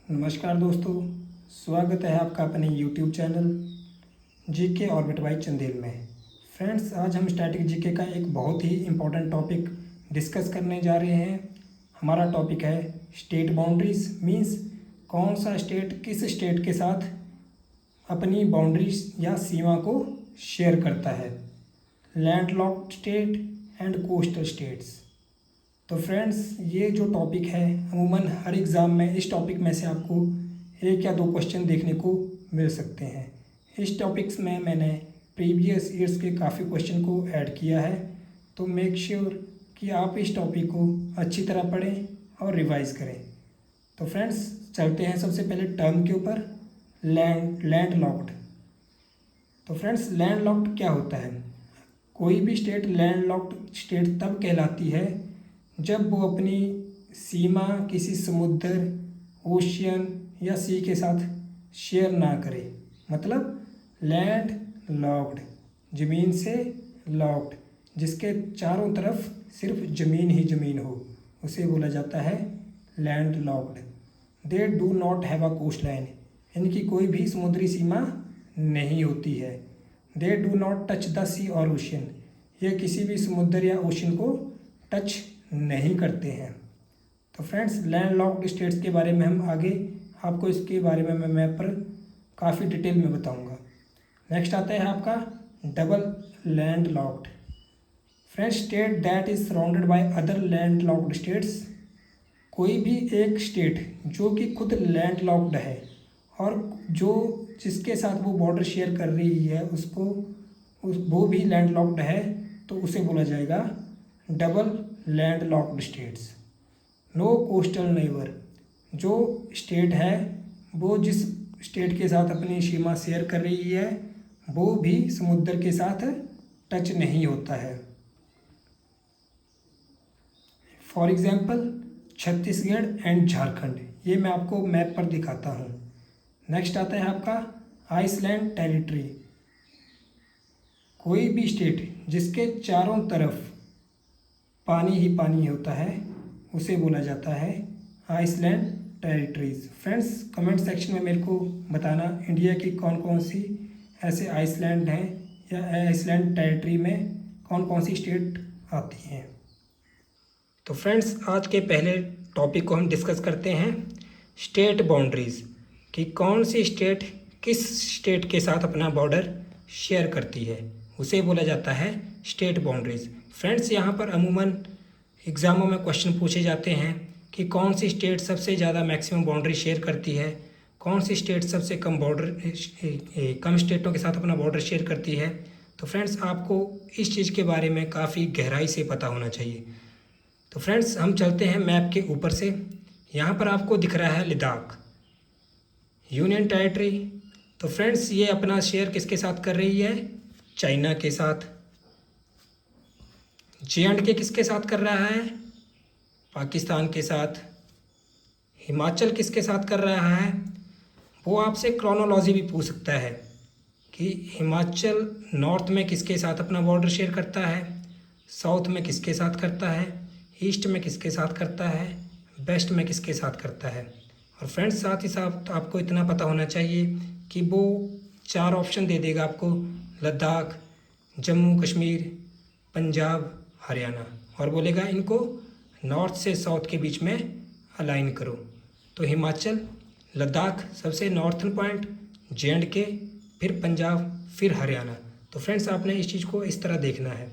नमस्कार दोस्तों, स्वागत है आपका अपने YouTube channel GK orbit by Chandel में। फ्रेंड्स, आज हम स्टैटिक जीके का एक बहुत ही इम्पोर्टेंट टॉपिक डिस्कस करने जा रहे हैं। हमारा टॉपिक है स्टेट बाउंड्रीज, मींस कौन सा स्टेट किस स्टेट के साथ अपनी बाउंड्रीज या सीमा को शेयर करता है। Landlocked state and coastal states. तो फ्रेंड्स, ये जो टॉपिक है अमूमन हर एग्ज़ाम में इस टॉपिक में से आपको एक या दो क्वेश्चन देखने को मिल सकते हैं। इस टॉपिक्स में मैंने प्रीवियस ईयर्स के काफ़ी क्वेश्चन को ऐड किया है, तो मेक श्योर कि आप इस टॉपिक को अच्छी तरह पढ़ें और रिवाइज करें। तो फ्रेंड्स, चलते हैं सबसे पहले टर्म के ऊपर, लैंडलॉक्ड। तो फ्रेंड्स, लैंडलॉक्ड क्या होता है? कोई भी स्टेट लैंडलॉक्ड स्टेट तब कहलाती है जब वो अपनी सीमा किसी समुद्र, ओशियन या सी के साथ शेयर ना करे। मतलब लैंड लॉक्ड, ज़मीन से लॉक्ड, जिसके चारों तरफ सिर्फ ज़मीन ही ज़मीन हो, उसे बोला जाता है landlocked. They do not have a coastline, इनकी कोई भी समुद्री सीमा नहीं होती है। They do not touch the sea और ओशियन, ये किसी भी समुद्र या ओशियन को टच नहीं करते हैं। तो फ्रेंड्स, लैंडलॉक्ड स्टेट्स के बारे में हम आगे आपको इसके बारे में मैं मैप पर काफ़ी डिटेल में बताऊंगा। नेक्स्ट आता है आपका double landlocked. Friends, state that is surrounded by other landlocked states. कोई भी एक स्टेट जो कि खुद लैंडलॉक्ड है और जो जिसके साथ वो बॉर्डर शेयर कर रही है वो भी लैंडलॉक्ड है, तो उसे बोला जाएगा double landlocked states. No coastal neighbour, जो स्टेट है वो जिस स्टेट के साथ अपनी सीमा शेयर कर रही है वो भी समुद्र के साथ टच नहीं होता है। For example Chhattisgarh and Jharkhand, ये मैं आपको मैप पर दिखाता हूँ। नेक्स्ट आता है आपका आइसलैंड टेरिटरी। कोई भी स्टेट जिसके चारों तरफ पानी ही पानी होता है उसे बोला जाता है island territories. Friends, comment section में मेरे को बताना इंडिया की कौन कौन सी ऐसे आइसलैंड हैं या आइसलैंड टेरिटरी में कौन कौन सी स्टेट आती हैं। तो फ्रेंड्स, आज के पहले टॉपिक को हम डिस्कस करते हैं स्टेट बाउंड्रीज, कि कौन सी स्टेट किस स्टेट के साथ अपना बॉर्डर शेयर करती है, उसे बोला जाता है स्टेट बाउंड्रीज। फ्रेंड्स, यहाँ पर अमूमन एग्ज़ामों में क्वेश्चन पूछे जाते हैं कि कौन सी स्टेट सबसे ज़्यादा मैक्सिमम बाउंड्री शेयर करती है, कौन सी स्टेट सबसे कम स्टेटों के साथ अपना बॉर्डर शेयर करती है। तो फ्रेंड्स, आपको इस चीज़ के बारे में काफ़ी गहराई से पता होना चाहिए। तो फ्रेंड्स, हम चलते हैं मैप के ऊपर से। यहाँ पर आपको दिख रहा है लद्दाख यूनियन टेरिटरी। तो फ्रेंड्स, ये अपना शेयर किसके साथ कर रही है? चाइना के साथ। जे.एंड.के किसके साथ कर रहा है? पाकिस्तान के साथ। हिमाचल किसके साथ कर रहा है? वो आपसे क्रोनोलॉजी भी पूछ सकता है कि हिमाचल नॉर्थ में किसके साथ अपना बॉर्डर शेयर करता है, साउथ में किसके साथ करता है, ईस्ट में किसके साथ करता है, वेस्ट में किसके साथ करता है। और फ्रेंड्स, साथ ही साथ आपको इतना पता होना चाहिए कि वो 4 ऑप्शन दे देगा आपको: लद्दाख, जम्मू कश्मीर, पंजाब, हरियाणा, और बोलेगा इनको नॉर्थ से साउथ के बीच में अलाइन करो। तो हिमाचल, लद्दाख सबसे नॉर्थन पॉइंट, जे.एंड.के, फिर पंजाब, फिर हरियाणा। तो फ्रेंड्स, आपने इस चीज़ को इस तरह देखना है।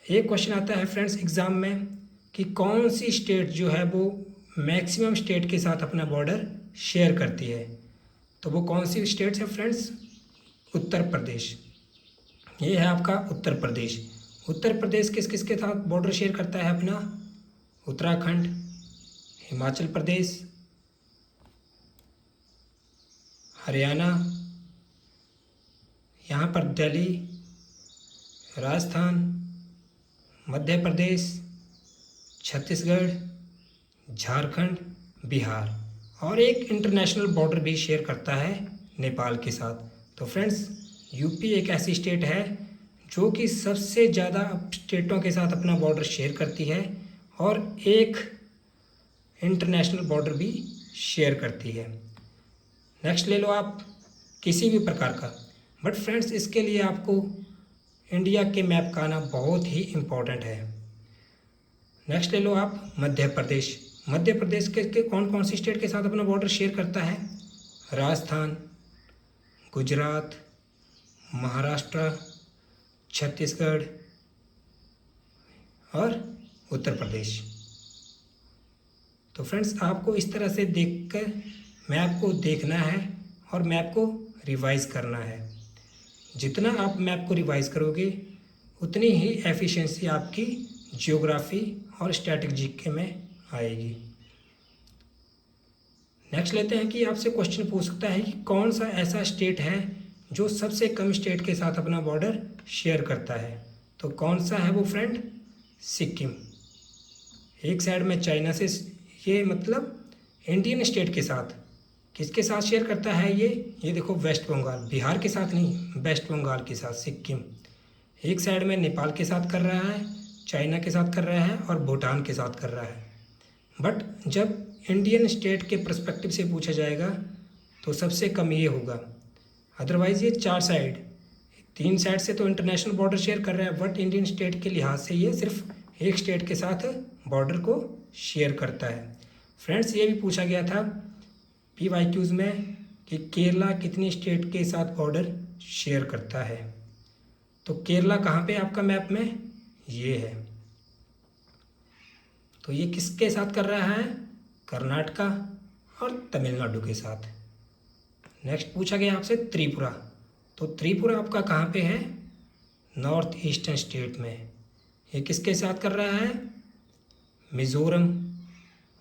एक क्वेश्चन आता है फ्रेंड्स एग्ज़ाम में कि कौन सी स्टेट जो है वो मैक्सिमम स्टेट के साथ अपना बॉर्डर शेयर करती है। तो वो कौन सी स्टेट्स है फ्रेंड्स? उत्तर प्रदेश। ये है आपका उत्तर प्रदेश। उत्तर प्रदेश किस किस के साथ बॉर्डर शेयर करता है अपना? उत्तराखंड, हिमाचल प्रदेश, हरियाणा, यहाँ पर दिल्ली, राजस्थान, मध्य प्रदेश, छत्तीसगढ़, झारखंड, बिहार, और एक इंटरनेशनल बॉर्डर भी शेयर करता है नेपाल के साथ। तो फ्रेंड्स, यूपी एक ऐसी स्टेट है जो कि सबसे ज़्यादा स्टेटों के साथ अपना बॉर्डर शेयर करती है और एक इंटरनेशनल बॉर्डर भी शेयर करती है। नेक्स्ट ले लो आप किसी भी प्रकार का, बट फ्रेंड्स इसके लिए आपको इंडिया के मैप का आना बहुत ही इम्पोर्टेंट है। नेक्स्ट ले लो आप मध्य प्रदेश। मध्य प्रदेश के कौन कौन सी स्टेट के साथ अपना बॉर्डर शेयर करता है? राजस्थान, गुजरात, महाराष्ट्र, छत्तीसगढ़ और उत्तर प्रदेश। तो फ्रेंड्स आपको इस तरह से देखकर मैप को देखना है और मैप को रिवाइज़ करना है। जितना आप मैप को रिवाइज़ करोगे उतनी ही एफिशिएंसी आपकी जियोग्राफी और स्टैटिक जीके में आएगी। नेक्स्ट लेते हैं कि आपसे क्वेश्चन पूछ सकता है कि कौन सा ऐसा स्टेट है जो सबसे कम स्टेट के साथ अपना बॉर्डर शेयर करता है? तो कौन सा है वो फ्रेंड? सिक्किम। एक साइड में चाइना से, ये मतलब इंडियन स्टेट के साथ किसके साथ शेयर करता है ये देखो वेस्ट बंगाल, बिहार के साथ नहीं, वेस्ट बंगाल के साथ सिक्किम। एक साइड में नेपाल के साथ कर रहा है, चाइना के साथ कर रहा है और भूटान के साथ कर रहा है। बट जब इंडियन स्टेट के पर्सपेक्टिव से पूछा जाएगा तो सबसे कम ये होगा। अदरवाइज़ ये 4 साइड, 3 साइड से तो इंटरनेशनल बॉर्डर शेयर कर रहा है, बट इंडियन स्टेट के लिहाज से ये सिर्फ एक स्टेट के साथ बॉर्डर को शेयर करता है। फ्रेंड्स ये भी पूछा गया था PYQs में कि केरला कितनी स्टेट के साथ बॉर्डर शेयर करता है? तो केरला कहाँ पे आपका मैप में? ये है। तो ये किसके साथ कर रहा है? कर्नाटका और तमिलनाडु के साथ। नेक्स्ट पूछा गया आपसे त्रिपुरा। तो त्रिपुरा आपका कहाँ पे है? नॉर्थ ईस्टर्न स्टेट में। ये किसके साथ कर रहा है? मिज़ोरम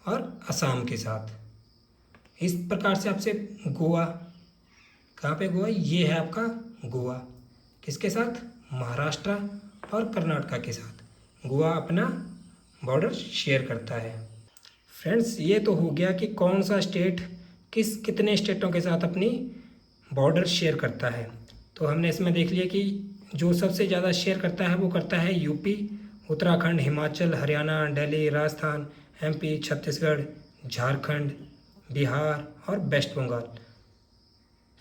और असम के साथ। इस प्रकार से आपसे गोवा, कहाँ पे गोवा? ये है आपका गोवा, किसके साथ? महाराष्ट्र और कर्नाटका के साथ गोवा अपना बॉर्डर शेयर करता है। फ्रेंड्स ये तो हो गया कि कौन सा स्टेट कितने स्टेटों के साथ अपनी बॉर्डर शेयर करता है। तो हमने इसमें देख लिया कि जो सबसे ज़्यादा शेयर करता है वो करता है यूपी, उत्तराखंड, हिमाचल, हरियाणा, दिल्ली, राजस्थान, MP, छत्तीसगढ़, झारखंड, बिहार और वेस्ट बंगाल।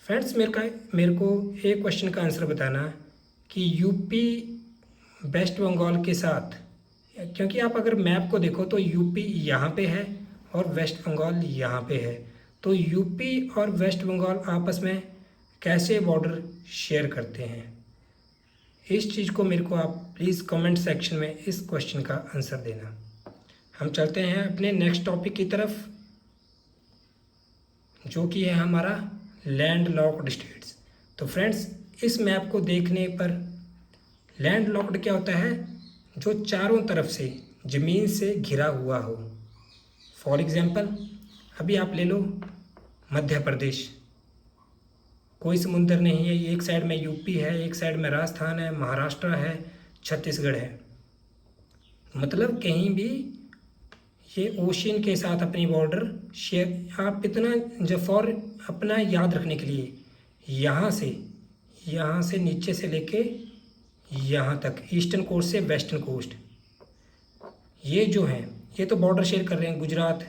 फ्रेंड्स मेरे को एक क्वेश्चन का आंसर बताना कि यूपी वेस्ट बंगाल के साथ, क्योंकि आप अगर मैप को देखो तो यूपी यहाँ पे है और वेस्ट बंगाल यहाँ पे है। तो यूपी और वेस्ट बंगाल आपस में कैसे बॉर्डर शेयर करते हैं? इस चीज़ को मेरे को आप प्लीज़ कमेंट सेक्शन में इस क्वेश्चन का आंसर देना। हम चलते हैं अपने नेक्स्ट टॉपिक की तरफ, जो कि है हमारा लैंड लॉक्ड स्टेट्स। तो फ्रेंड्स इस मैप को देखने पर लैंड लॉक्ड क्या होता है? जो चारों तरफ से ज़मीन से घिरा हुआ हो। फॉर एग्जांपल अभी आप ले लो मध्य प्रदेश, कोई समुंदर नहीं है, एक साइड में यूपी है, एक साइड में राजस्थान है, महाराष्ट्र है, छत्तीसगढ़ है। मतलब कहीं भी ये ओशियन के साथ अपनी बॉर्डर शेयर। आप इतना जब फॉर अपना याद रखने के लिए यहाँ से नीचे से लेके यहाँ तक, ईस्टर्न कोस्ट से वेस्टर्न कोस्ट, ये जो हैं ये तो बॉर्डर शेयर कर रहे हैं। गुजरात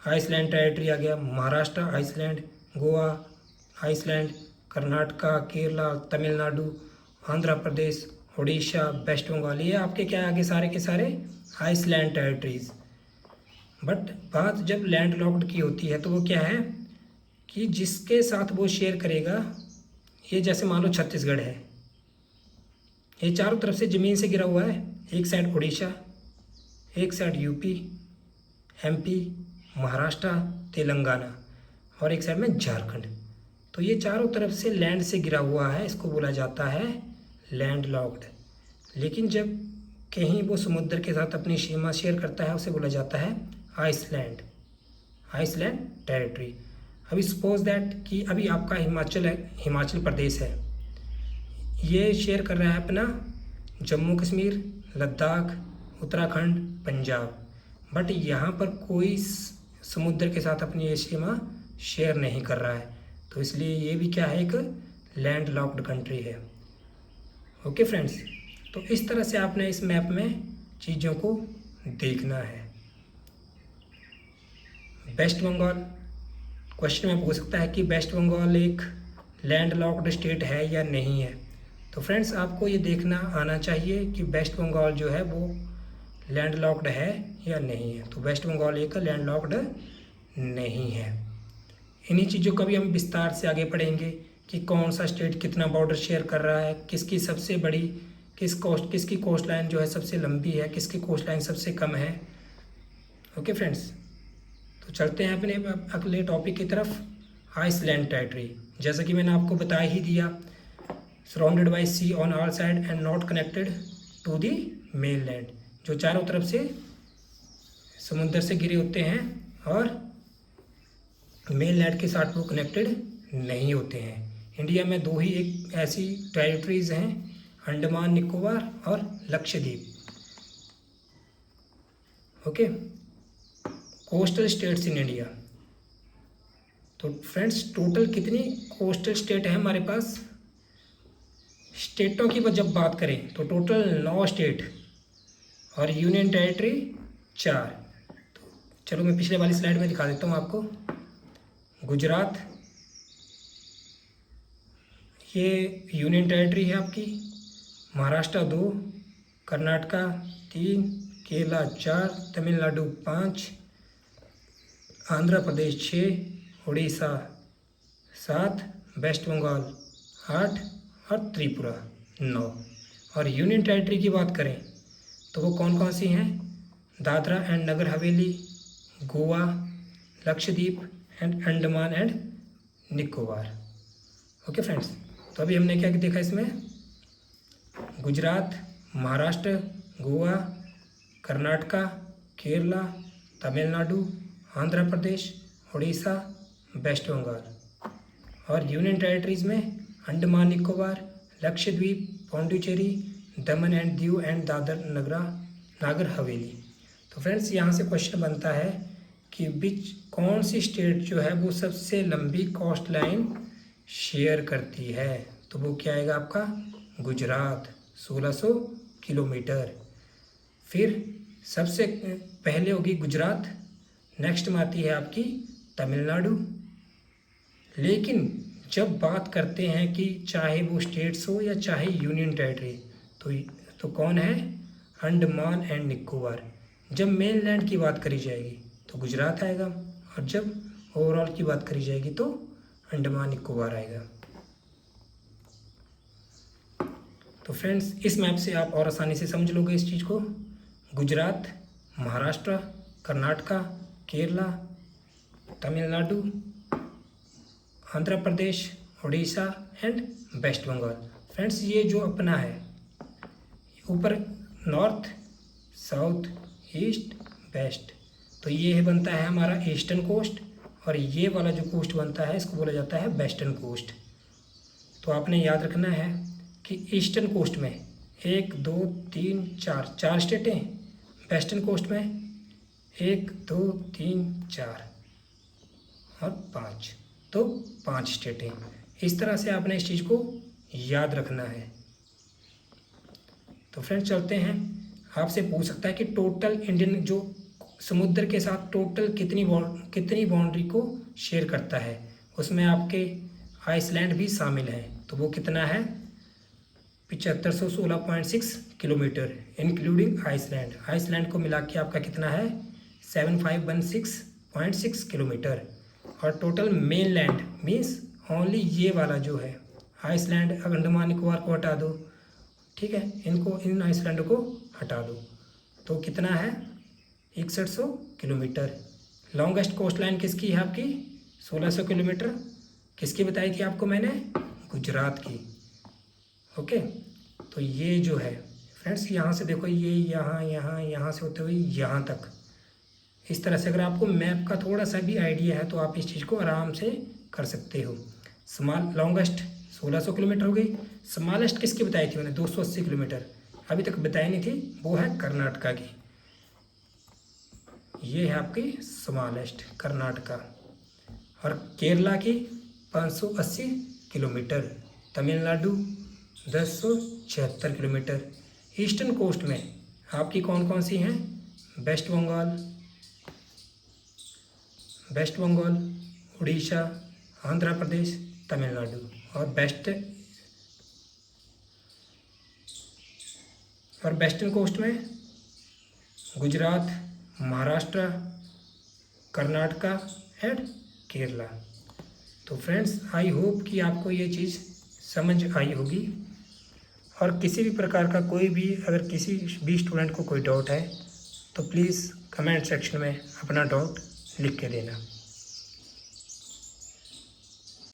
आइसलैंड टेरिटरी आ गया, Maharashtra Iceland, Goa Iceland, Karnataka, Kerala, Tamil Nadu, Andhra Pradesh, Orissa, waste Bengal, ये आपके क्या आगे सारे के सारे आइसलैंड टेरिटरीज। बट बात जब लैंड लॉक्ड की होती है तो वो क्या है कि जिसके साथ वो शेयर करेगा, ये जैसे मान लो छत्तीसगढ़ है, ये चारों तरफ से ज़मीन से घिरा हुआ है। एक साइड उड़ीसा, एक side UP, MP, Maharashtra, Telangana और एक साइड में झारखंड। तो ये चारों तरफ से लैंड से घिरा हुआ है, इसको बोला जाता है लैंड लॉक्ड। लेकिन जब कहीं वो समुद्र के साथ अपनी सीमा शेयर करता है उसे बोला जाता है आइसलैंड टेरिटरी। अभी सपोज दैट कि अभी आपका हिमाचल प्रदेश है, ये शेयर कर रहा है अपना जम्मू कश्मीर, लद्दाख, उत्तराखंड, पंजाब। बट यहाँ पर कोई समुद्र के साथ अपनी ये सीमा शेयर नहीं कर रहा है, तो इसलिए ये भी क्या है, एक लैंड लॉक्ड कंट्री है। ओके फ्रेंड्स, तो इस तरह से आपने इस मैप में चीज़ों को देखना है। वेस्ट बंगाल क्वेश्चन में पूछ सकता है कि वेस्ट बंगाल एक लैंडलॉक्ड स्टेट है या नहीं है। तो फ्रेंड्स आपको ये देखना आना चाहिए कि वेस्ट बंगाल जो है वो लैंडलॉक्ड है या नहीं है। तो वेस्ट बंगाल एक लैंडलॉक्ड नहीं है। इन्हीं चीज़ों का भी हम विस्तार से आगे पढ़ेंगे कि कौन सा स्टेट कितना बॉर्डर शेयर कर रहा है, किसकी सबसे बड़ी किसकी कोस्ट लाइन जो है सबसे लंबी है, किसकी कोस्ट लाइन सबसे कम है। ओके फ्रेंड्स, तो चलते हैं अपने अगले टॉपिक की तरफ, आइसलैंड टेरिटरी। जैसा कि मैंने आपको बता ही दिया, surrounded by sea on all side and not connected to the mainland, जो चारों तरफ से समुद्र से घिरे होते हैं और मेनलैंड के साथ वो कनेक्टेड नहीं होते हैं। इंडिया में दो ही एक ऐसी टेरिटरीज हैं, अंडमान निकोबार और Lakshadweep. Okay, coastal states in India. तो फ्रेंड्स टोटल कितनी कोस्टल स्टेट है हमारे पास? स्टेटों की जब बात करें तो टोटल 9 स्टेट और यूनियन टेरिटरी 4। तो चलो मैं पिछले वाली स्लाइड में दिखा देता हूँ आपको। गुजरात ये यूनियन टेरिटरी है आपकी, महाराष्ट्र 2, कर्नाटका 3, केरला 4, तमिलनाडु 5, आंध्र प्रदेश 6, उड़ीसा 7, वेस्ट बंगाल 8 और त्रिपुरा 9। और यूनियन टेरिटरी की बात करें तो वो कौन कौन सी हैं? Dadra and Nagar Haveli, Goa, Lakshadweep and Andaman and Nicobar. Okay friends, तो अभी हमने क्या देखा इसमें? गुजरात, महाराष्ट्र, गोवा, कर्नाटका, केरला, तमिलनाडु, आंध्र प्रदेश, उड़ीसा, वेस्ट बंगाल। और यूनियन टेरिटरीज़ में अंडमान निकोबार, लक्षद्वीप, पौंडीचेरी, दमन एंड दीव एंड दादर नागर हवेली। तो फ्रेंड्स यहाँ से क्वेश्चन बनता है कि कौन सी स्टेट जो है वो सबसे लंबी कोस्ट लाइन शेयर करती है? तो वो क्या आएगा आपका? गुजरात 1600 किलोमीटर। फिर सबसे पहले होगी गुजरात, नेक्स्ट में आती है आपकी तमिलनाडु। लेकिन जब बात करते हैं कि चाहे वो स्टेट्स हो या चाहे यूनियन टेरिटरी, तो कौन है? अंडमान एंड निकोबार। जब मेनलैंड की बात करी जाएगी तो गुजरात आएगा, और जब ओवरऑल की बात करी जाएगी तो अंडमान निकोबार आएगा। तो फ्रेंड्स इस मैप से आप और आसानी से समझ लोगे इस चीज़ को। Gujarat, Maharashtra, Karnataka, Kerala, Tamil Nadu, Andhra Pradesh, Orissa and West Bengal. Friends ये जो अपना है ऊपर नॉर्थ, साउथ, ईस्ट, वेस्ट, तो ये बनता है हमारा ईस्टर्न कोस्ट, और ये वाला जो कोस्ट बनता है इसको बोला जाता है वेस्टर्न कोस्ट। तो आपने याद रखना है कि ईस्टर्न कोस्ट में 1 2 3 4 स्टेटें, वेस्टर्न कोस्ट में 1 2 3 4 और 5, तो 5 स्टेटें। इस तरह से आपने इस चीज़ को याद रखना है। तो फ्रेंड्स चलते हैं, आपसे पूछ सकता है कि टोटल इंडियन जो समुद्र के साथ टोटल कितनी बाउंड्री को शेयर करता है, उसमें आपके आइसलैंड भी शामिल है। तो वो कितना है? 7516.6 किलोमीटर इंक्लूडिंग आइसलैंड। आइसलैंड को मिला के आपका कितना है? 7516.6 किलोमीटर। और टोटल मेनलैंड मीन्स ओनली ये वाला जो है आइसलैंड, अंडमान निकोबार को हटा दो, ठीक है, इन आइसलैंड को हटा दो, तो कितना है? 6100 किलोमीटर। लॉन्गेस्ट कोस्ट लाइन किसकी है आपकी? 1600 किलोमीटर। किसकी बताई थी आपको मैंने? गुजरात की। ओके, तो ये जो है फ्रेंड्स यहाँ से देखो, ये यहाँ से होते हुए यहाँ तक, इस तरह से अगर आपको मैप का थोड़ा सा भी आइडिया है तो आप इस चीज़ को आराम से कर सकते हो। लॉन्गेस्ट 1600 किलोमीटर हो गई। स्मॉलेस्ट किसकी बताई थी मैंने? 280 किलोमीटर, अभी तक बताई नहीं थी, वो है कर्नाटका की। ये है आपकी स्मॉलेस्ट कर्नाटका। और केरला की 580 किलोमीटर, तमिलनाडु 1076 किलोमीटर। ईस्टर्न कोस्ट में आपकी कौन कौन सी हैं? वेस्ट बंगाल, उड़ीसा, आंध्र प्रदेश, तमिलनाडु। और वेस्टर्न कोस्ट में गुजरात, महाराष्ट्र, कर्नाटका एंड केरला। तो फ्रेंड्स, आई होप कि आपको ये चीज़ समझ आई होगी। और किसी भी प्रकार का कोई भी, अगर किसी भी स्टूडेंट को कोई डाउट है तो प्लीज़ कमेंट सेक्शन में अपना डाउट लिख के देना।